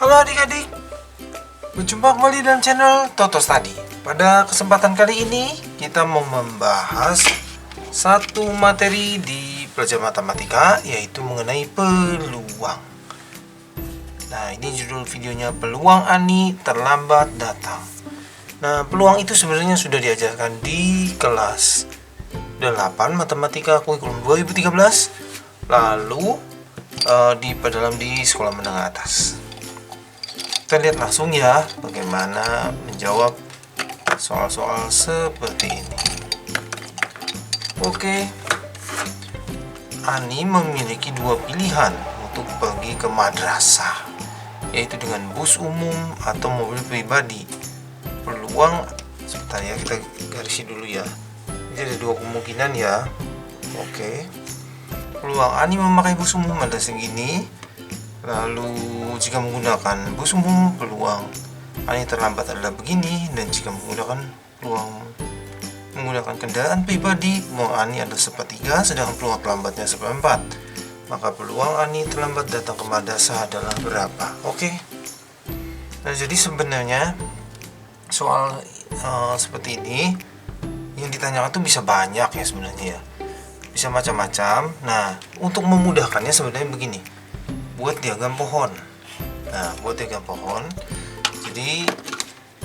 Halo adik-adik, berjumpa kembali dalam channel Toto Study. Pada kesempatan kali ini kita mau membahas satu materi di pelajaran matematika, yaitu mengenai peluang. Nah, ini judul videonya, peluang Ani terlambat datang. Nah, peluang itu sebenarnya sudah diajarkan di kelas 8 matematika kurikulum 2013, lalu di sekolah menengah atas. Kita lihat langsung ya bagaimana menjawab soal-soal seperti ini. Oke, Ani memiliki dua pilihan untuk pergi ke madrasah, yaitu dengan bus umum atau mobil pribadi. Peluang, sebentar ya, kita garisi dulu ya. Jadi ada dua kemungkinan ya. Oke, peluang Ani memakai bus umum ada segini. Lalu jika menggunakan bus umum, peluang Ani terlambat adalah begini. Dan jika menggunakan kendaraan pribadi, peluang Ani adalah sepertiga, sedangkan peluang terlambatnya seperempat. Maka peluang Ani terlambat datang ke madrasah adalah berapa? Oke. Nah, jadi sebenarnya soal seperti ini yang ditanyakan tuh bisa banyak ya sebenarnya ya. Bisa macam-macam. Nah, untuk memudahkannya sebenarnya begini. Buat diagram pohon. Nah, buat diagram pohon, jadi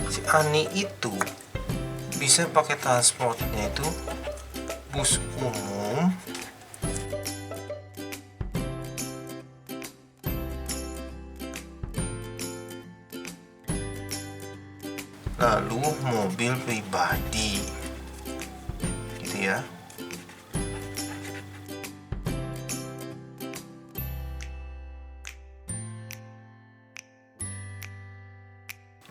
si Ani itu bisa pakai transportnya itu bus umum, lalu mobil pribadi, gitu ya.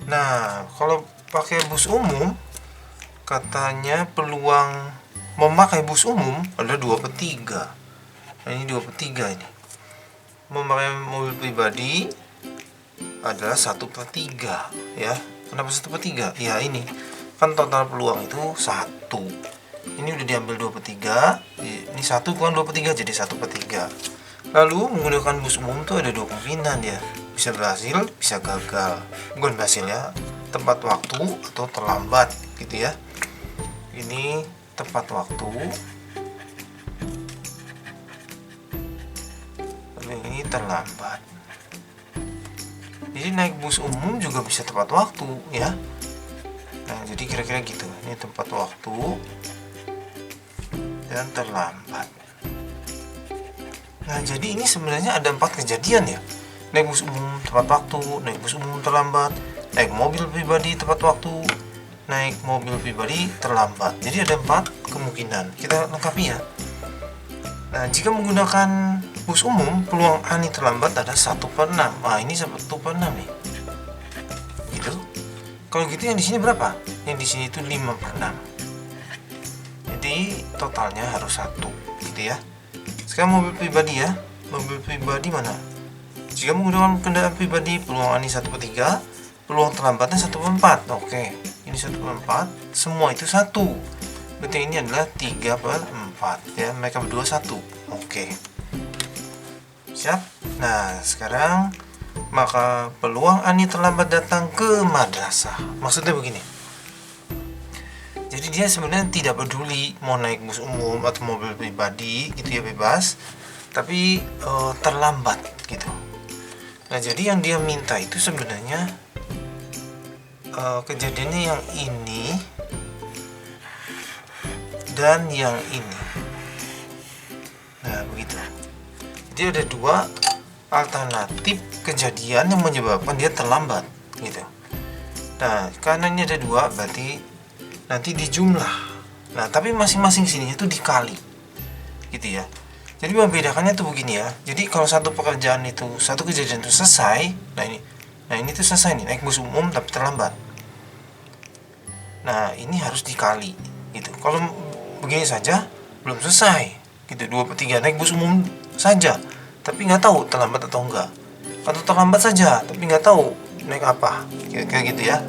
Nah, kalau pakai bus umum, katanya peluang memakai bus umum adalah 2/3. Nah, ini 2/3 ini. Memakai mobil pribadi adalah 1/3 ya. Kenapa 1/3? Ya ini, kan total peluang itu 1. Ini udah diambil 2/3. Ini 1 kurang 2/3 jadi 1/3. Lalu menggunakan bus umum tuh ada dua kemungkinan ya. Bisa berhasil, bisa gagal. Bukan berhasil ya, tepat waktu atau terlambat gitu ya. Ini tepat waktu, lalu ini terlambat. Jadi naik bus umum juga bisa tepat waktu ya. Nah, jadi kira-kira gitu. Ini tepat waktu dan terlambat. Nah, jadi ini sebenarnya ada 4 kejadian ya. Naik bus umum tepat waktu, naik bus umum terlambat, naik mobil pribadi tepat waktu, naik mobil pribadi terlambat. Jadi ada 4 kemungkinan. Kita lengkapi ya. Nah, jika menggunakan bus umum, peluang Ani terlambat ada 1/6. Nah, ini 1/6 nih. Gitu. Kalau gitu yang di sini berapa? Yang di sini itu 5/6. Jadi totalnya harus 1, gitu ya. Sekarang mobil pribadi ya. Mobil pribadi mana? Jika menggunakan kendaraan pribadi, peluang Ani 1/3, peluang terlambatnya 1/4. Oke, ini 1/4, semua itu 1. Berarti ini adalah 3/4 ya. Mereka berdua 1. Oke. Siap? Nah, sekarang maka peluang Ani terlambat datang ke madrasah. Maksudnya begini. Jadi dia sebenarnya tidak peduli mau naik bus umum atau mobil pribadi gitu ya, bebas. Tapi terlambat gitu. Nah, jadi yang dia minta itu sebenarnya kejadiannya yang ini dan yang ini. Nah, begitu. Jadi ada dua alternatif kejadian yang menyebabkan dia terlambat gitu. Nah, karena ini ada dua, berarti nanti dijumlah. Nah, tapi masing-masing sini itu dikali gitu ya. Jadi membedakannya tuh begini ya. Jadi kalau satu kejadian itu selesai, nah ini tuh selesai nih, naik bus umum tapi terlambat. Nah, ini harus dikali gitu. Kalau begini saja belum selesai gitu. 2/3 naik bus umum saja tapi nggak tahu terlambat atau enggak. Atau terlambat saja tapi nggak tahu naik apa. Kayak gitu ya.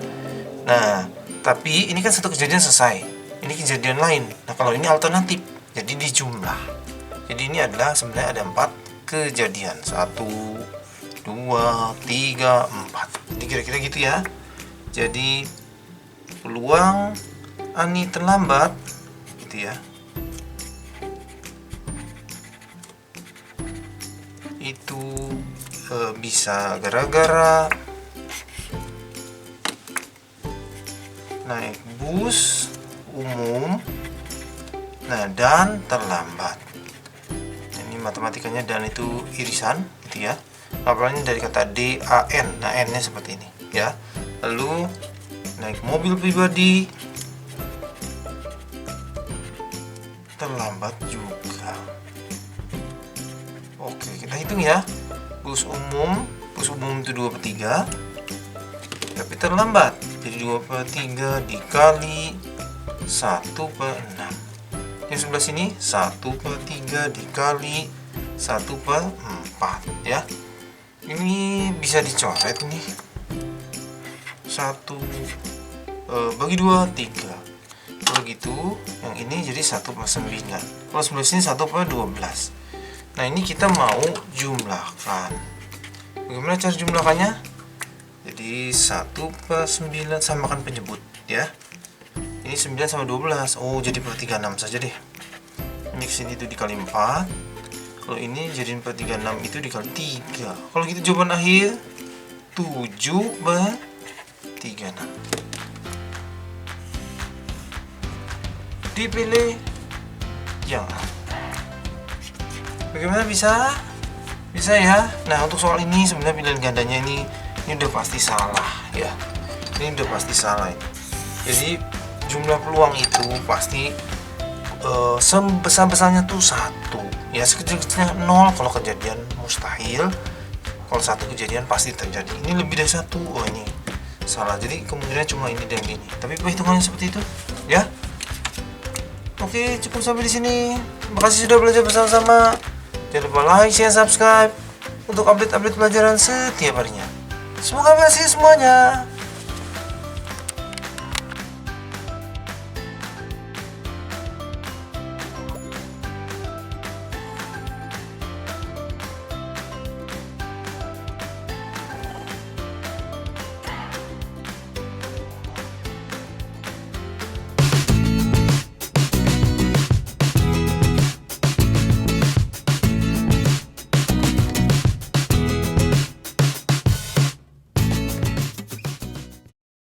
Nah, tapi ini kan satu kejadian selesai. Ini kejadian lain. Nah, kalau ini alternatif, jadi dijumlah. Jadi ini adalah sebenarnya ada 4 kejadian. 1, 2, 2, 3, 4. Jadi kira-kira gitu ya. Jadi peluang Ani terlambat gitu ya, itu bisa gara-gara naik bus umum, nah dan terlambat. Ini matematikanya dan itu irisan gitu ya. Apalagi dari kata DAN, nah N-nya seperti ini ya. Lalu naik mobil pribadi terlambat juga. Oke, kita hitung ya. Bus umum itu 2/3, tapi terlambat. Jadi 2/3 dikali 1/6. Yang sebelah sini 1/3 dikali 1/4 ya. Ini bisa dicoret nih. 1 bagi 2, 3. Kalau gitu, yang ini jadi 1/9. Kalau sebelah sini 1/12. Nah, ini kita mau jumlahkan. Bagaimana cara jumlahkannya? Jadi 1/9 samakan penyebut ya. Ini 9 sama 12. Oh, jadi 1/36 saja deh. Ini kesini itu dikali 4. Kalau ini jadi 1/36 itu dikali 3. Kalau gitu jawaban akhir 7/36. Dipilih yang A. Bagaimana bisa? Bisa ya. Nah, untuk soal ini sebenarnya pilihan gandanya ini udah pasti salah ya. Ini udah pasti salah ini. Jadi jumlah peluang itu pasti sebesar-besarnya tuh 1 ya, sekecil-kecilnya 0 kalau kejadian mustahil, kalau 1 kejadian pasti terjadi. Ini lebih dari 1, oh ini salah, jadi kemungkinan cuma ini dan ini, tapi perhitungannya seperti itu ya. Oke, cukup sampai di sini. Terima kasih sudah belajar bersama-sama. Jangan lupa like, share, subscribe untuk update-update pelajaran setiap harinya. Semoga berhasil semuanya.